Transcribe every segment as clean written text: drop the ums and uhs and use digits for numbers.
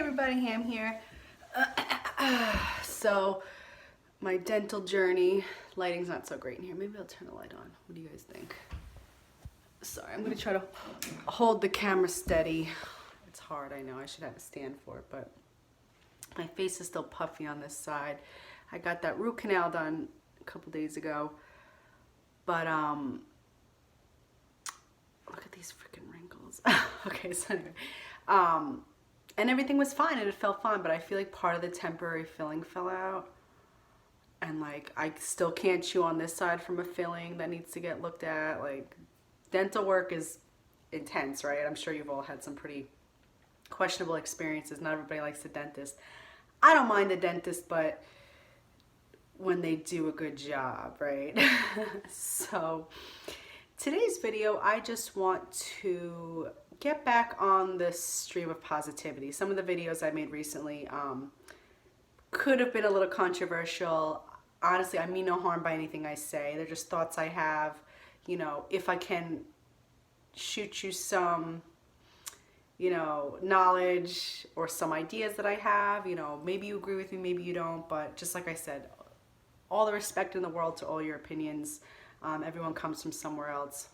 everybody, Ham here. So my dental journey, lighting's not so great in here. Maybe I'll turn the light on. What do you guys think? Sorry, I'm gonna try to hold the camera steady. It's hard, I know, I should have a stand for it, but my face is still puffy on this side. I got that root canal done a couple days ago, but look at these freaking wrinkles. Okay, so anyway, and everything was fine and it felt fine, but I feel like part of the temporary filling fell out. And like, I still can't chew on this side from a filling that needs to get looked at. Like, dental work is intense, right? I'm sure you've all had some pretty questionable experiences. Not everybody likes the dentist. I don't mind the dentist, but when they do a good job, right? So today's video, I just want to get back on this stream of positivity. Some of the videos I made recently could have been a little controversial. Honestly, I mean no harm by anything I say. They're just thoughts I have. You know, if I can shoot you some, you know, knowledge or some ideas that I have, you know, maybe you agree with me, maybe you don't, but just like I said, all the respect in the world to all your opinions. Everyone comes from somewhere else.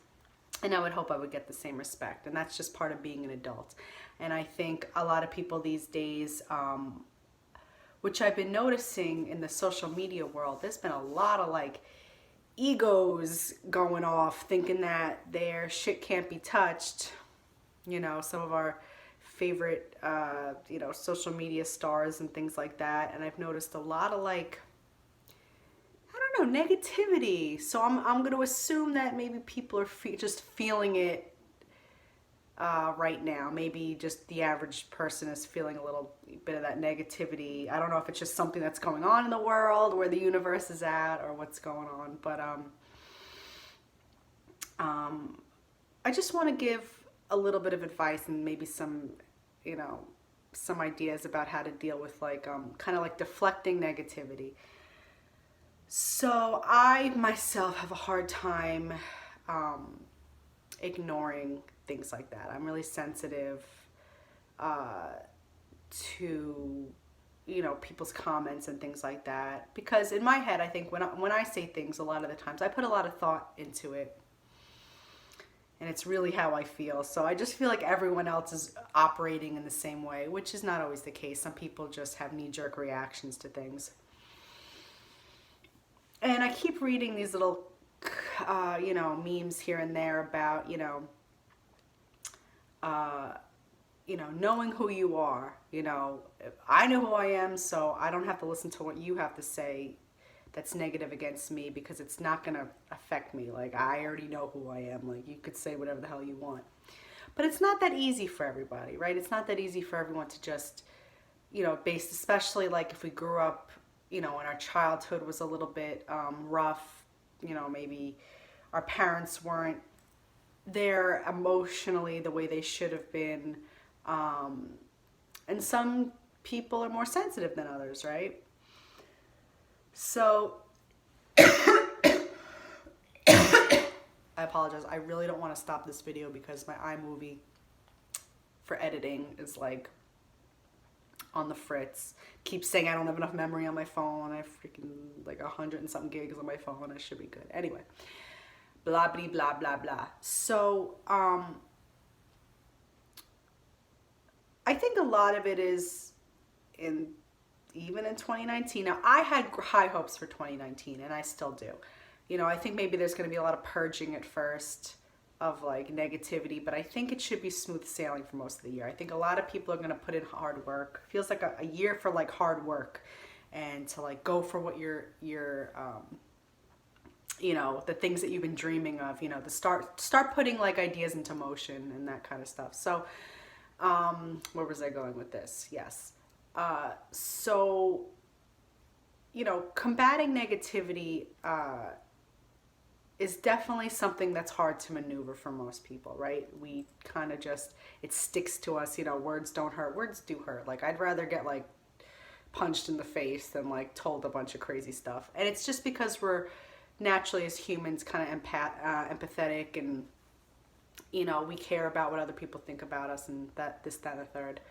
And I would hope I would get the same respect. And that's just part of being an adult. And I think a lot of people these days, which I've been noticing in the social media world, there's been a lot of like egos going off thinking that their shit can't be touched. You know, some of our favorite, you know, social media stars and things like that. And I've noticed a lot of like, I don't know, negativity. So I'm going to assume that maybe people are just feeling it right now. Maybe just the average person is feeling a little bit of that negativity. I don't know if it's just something that's going on in the world, where the universe is at, or what's going on. But I just want to give a little bit of advice and maybe some, you know, some ideas about how to deal with like kind of like deflecting negativity. So I myself have a hard time ignoring things like that. I'm really sensitive to, you know, people's comments and things like that, because in my head, I think when I say things, a lot of the times I put a lot of thought into it, and it's really how I feel. So I just feel like everyone else is operating in the same way, which is not always the case. Some people just have knee-jerk reactions to things. And I keep reading these little, you know, memes here and there about, you know, knowing who you are. You know, I know who I am, so I don't have to listen to what you have to say that's negative against me, because it's not going to affect me. Like, I already know who I am. Like, you could say whatever the hell you want. But it's not that easy for everybody, right? It's not that easy for everyone to just, you know, especially like if we grew up, you know, when our childhood was a little bit rough, you know, maybe our parents weren't there emotionally the way they should have been. And some people are more sensitive than others, right? So, I apologize. I really don't want to stop this video because my iMovie for editing is like on the fritz. Keep saying I don't have enough memory on my phone. I have freaking like 100 and something gigs on my phone. I should be good. Anyway, blah, blah, blah, blah, blah. So, I think a lot of it is even in 2019. Now, I had high hopes for 2019, and I still do. You know, I think maybe there's going to be a lot of purging at first of like negativity, but I think it should be smooth sailing for most of the year. I think a lot of people are going to put in hard work. Feels like a year for like hard work, and to like go for what you're you know, the things that you've been dreaming of, you know, to start putting like ideas into motion and that kind of stuff. So where was I going with this? Yes. So, you know, combating negativity is definitely something that's hard to maneuver for most people, right? We kind of just, it sticks to us, you know, words don't hurt. Words do hurt. Like, I'd rather get like punched in the face than like told a bunch of crazy stuff. And it's just because we're naturally as humans kind of empathetic, and, you know, we care about what other people think about us, and this, that, and the third.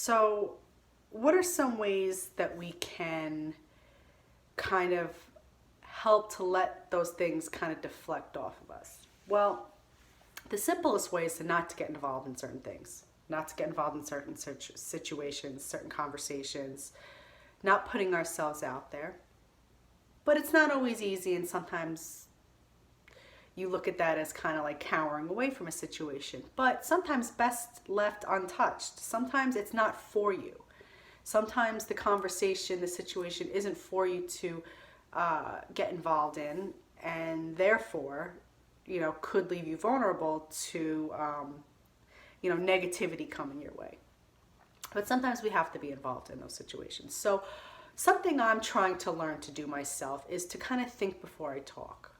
So what are some ways that we can kind of help to let those things kind of deflect off of us? Well, the simplest way is to not to get involved in certain things, not to get involved in certain situations, certain conversations, not putting ourselves out there. But it's not always easy, and sometimes you look at that as kind of like cowering away from a situation. But sometimes best left untouched. Sometimes it's not for you. Sometimes the conversation, the situation isn't for you to get involved in, and therefore, could leave you vulnerable to, negativity coming your way. But sometimes we have to be involved in those situations. So something I'm trying to learn to do myself is to kind of think before I talk,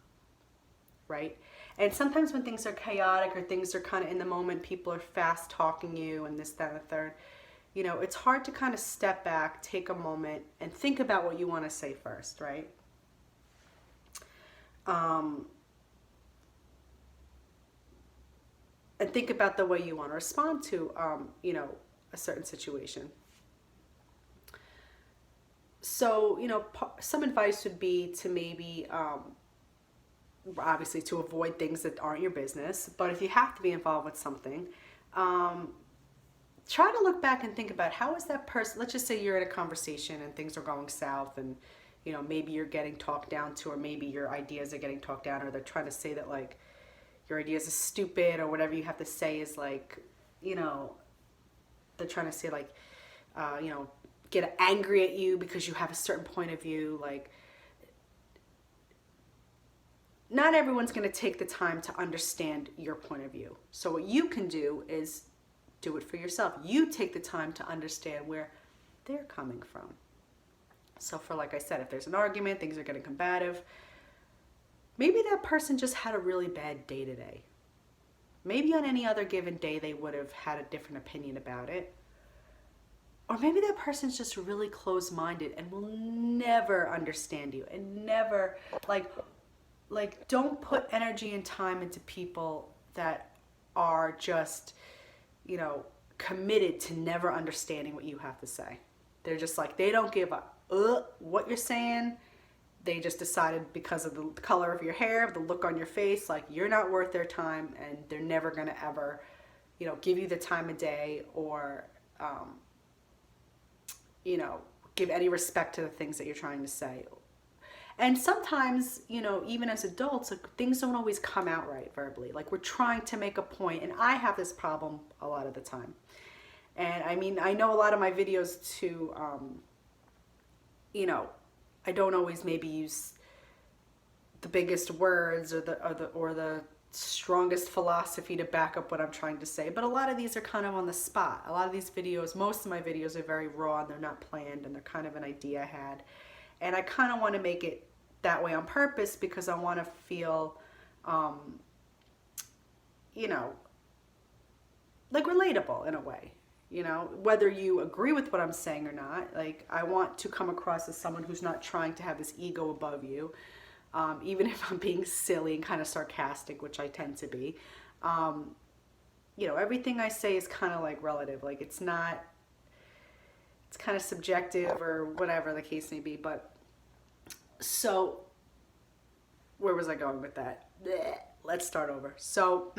right? And sometimes when things are chaotic or things are kind of in the moment, people are fast talking you and this, that, and the third, it's hard to kind of step back, take a moment, and think about what you want to say first, right? And think about the way you want to respond to, a certain situation. So, some advice would be to maybe, obviously to avoid things that aren't your business, but if you have to be involved with something, try to look back and think about how is that person, let's just say you're in a conversation and things are going south and, maybe you're getting talked down to, or maybe your ideas are getting talked down, or they're trying to say that like your ideas are stupid, or whatever you have to say is like, they're trying to say like, get angry at you because you have a certain point of view. Like, not everyone's going to take the time to understand your point of view. So what you can do is do it for yourself. You take the time to understand where they're coming from. So for, like I said, if there's an argument, things are getting combative, maybe that person just had a really bad day today. Maybe on any other given day they would have had a different opinion about it. Or maybe that person's just really closed-minded and will never understand you and never, like don't put energy and time into people that are just, committed to never understanding what you have to say. They're just like, they don't give a what you're saying. They just decided because of the color of your hair, the look on your face, like you're not worth their time, and they're never going to ever, give you the time of day, or, give any respect to the things that you're trying to say. And sometimes, even as adults, things don't always come out right verbally. Like, we're trying to make a point, and I have this problem a lot of the time. And I mean, I know a lot of my videos too, I don't always maybe use the biggest words or the strongest philosophy to back up what I'm trying to say. But a lot of these are kind of on the spot. A lot of these videos, most of my videos are very raw, and they're not planned, and they're kind of an idea I had. And I kind of want to make it that way on purpose because I want to feel, like relatable in a way. Whether you agree with what I'm saying or not, like I want to come across as someone who's not trying to have this ego above you, even if I'm being silly and kind of sarcastic, which I tend to be. Everything I say is kind of like relative, like it's kind of subjective or whatever the case may be. But so where was I going with that? Let's start over. So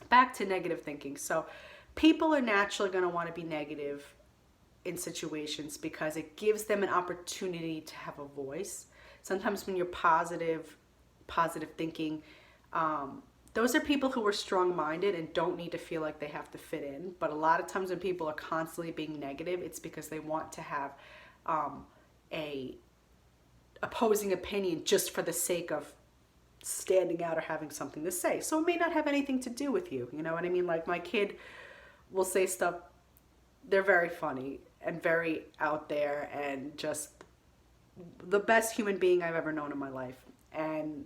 back to negative thinking. So people are naturally going to want to be negative in situations because it gives them an opportunity to have a voice. Sometimes when you're positive thinking, those are people who are strong-minded and don't need to feel like they have to fit in. But a lot of times when people are constantly being negative, it's because they want to have a opposing opinion just for the sake of standing out or having something to say. So it may not have anything to do with you. You know what I mean? Like my kid will say stuff, they're very funny and very out there and just the best human being I've ever known in my life. And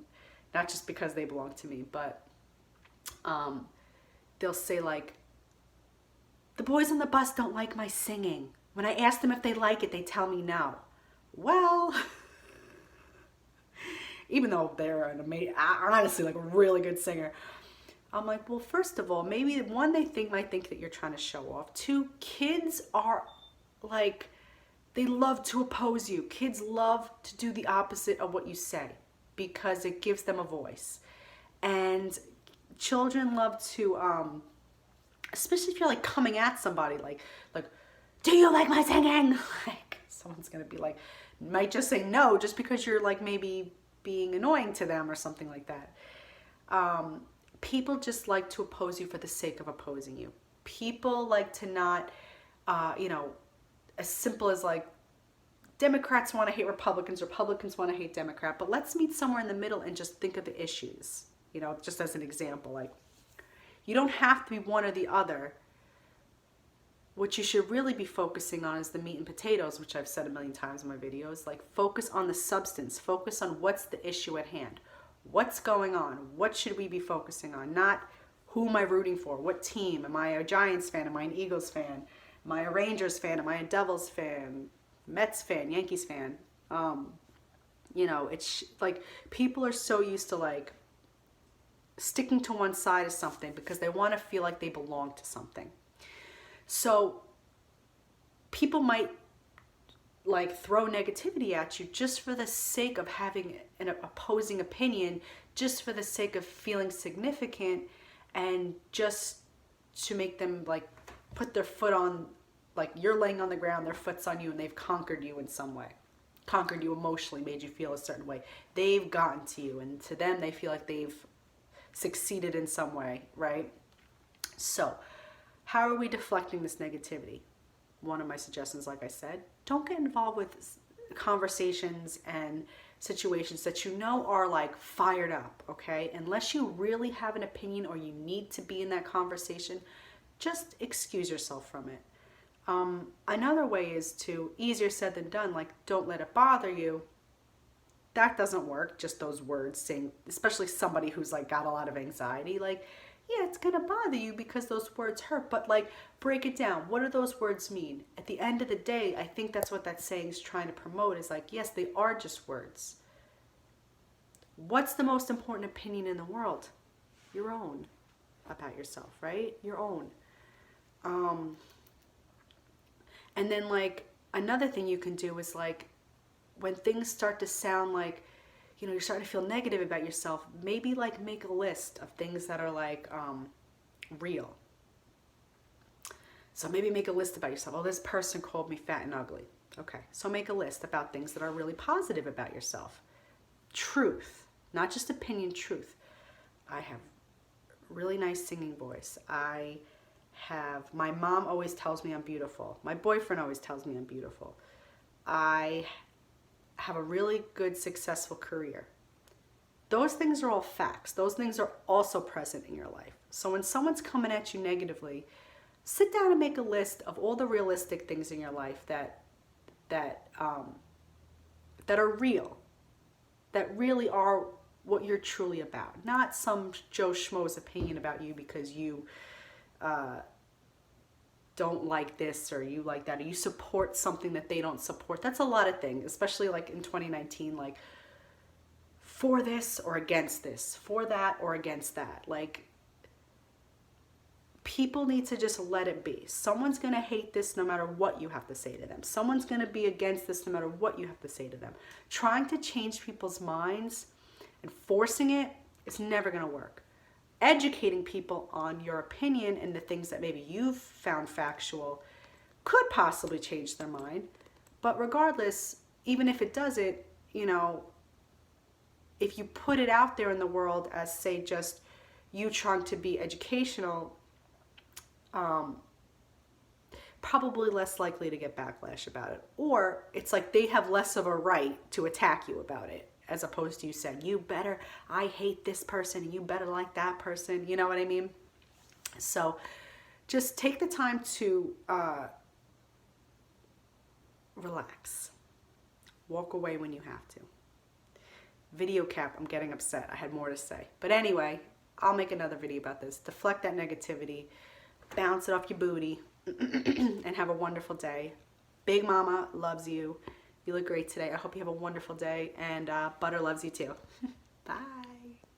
not just because they belong to me, but they'll say like, the boys on the bus don't like my singing. When I ask them if they like it, they tell me no. Well, even though they're honestly like a really good singer, I'm like, well, first of all, maybe one, might think that you're trying to show off. Two, kids are like, they love to oppose you. Kids love to do the opposite of what you say because it gives them a voice. And children love to, especially if you're like coming at somebody, like, do you like my singing? Like, someone's gonna be like, might just say no just because you're like maybe being annoying to them or something like that. People just like to oppose you for the sake of opposing you. People like to not, as simple as like, Democrats want to hate Republicans, Republicans want to hate Democrat, but let's meet somewhere in the middle and just think of the issues, just as an example. Like, you don't have to be one or the other. What you should really be focusing on is the meat and potatoes, which I've said a million times in my videos. Like, focus on the substance, focus on what's the issue at hand. What's going on? What should we be focusing on? Not who am I rooting for? What team? Am I a Giants fan? Am I an Eagles fan? Am I a Rangers fan? Am I a Devils fan? Mets fan? Yankees fan? It's like people are so used to like sticking to one side of something because they want to feel like they belong to something. So people might like throw negativity at you just for the sake of having an opposing opinion, just for the sake of feeling significant, and just to make them like put their foot on, like you're laying on the ground, their foot's on you, and they've conquered you in some way, conquered you emotionally, made you feel a certain way. They've gotten to you, and to them they feel like they've succeeded in some way, right? So how are we deflecting this negativity? One of my suggestions, like I said, don't get involved with conversations and situations that you know are like fired up, okay? Unless you really have an opinion or you need to be in that conversation, just excuse yourself from it. Another way is to, easier said than done, like don't let it bother you. That doesn't work, just those words saying, especially somebody who's like got a lot of anxiety, like, yeah, it's gonna bother you because those words hurt, but like break it down. What do those words mean? At the end of the day, I think that's what that saying is trying to promote, is like, yes, they are just words. What's the most important opinion in the world? Your own about yourself, right? Your own. And then like another thing you can do is like when things start to sound like, you're starting to feel negative about yourself, maybe like make a list of things that are like real. So maybe make a list about yourself. Oh, this person called me fat and ugly. Okay, so make a list about things that are really positive about yourself. Truth, not just opinion, truth. I have really nice singing voice. My mom always tells me I'm beautiful. My boyfriend always tells me I'm beautiful. I have a really good, successful career. Those things are all facts. Those things are also present in your life. So when someone's coming at you negatively, sit down and make a list of all the realistic things in your life that are real, that really are what you're truly about. Not some Joe Schmo's opinion about you because you don't like this or you like that, or you support something that they don't support. That's a lot of things, especially like in 2019, like for this or against this, for that or against that. Like, people need to just let it be. Someone's going to hate this no matter what you have to say to them. Someone's going to be against this no matter what you have to say to them. Trying to change people's minds and forcing it is never going to work. Educating people on your opinion and the things that maybe you've found factual could possibly change their mind. But regardless, even if it doesn't, if you put it out there in the world as, say, just you trying to be educational, probably less likely to get backlash about it. Or it's like they have less of a right to attack you about it, as opposed to you saying, I hate this person, and you better like that person. You know what I mean? So just take the time to relax. Walk away when you have to. Video cap, I'm getting upset. I had more to say. But anyway, I'll make another video about this. Deflect that negativity. Bounce it off your booty. And have a wonderful day. Big Mama loves you. You look great today. I hope you have a wonderful day. And Butter loves you too. Bye.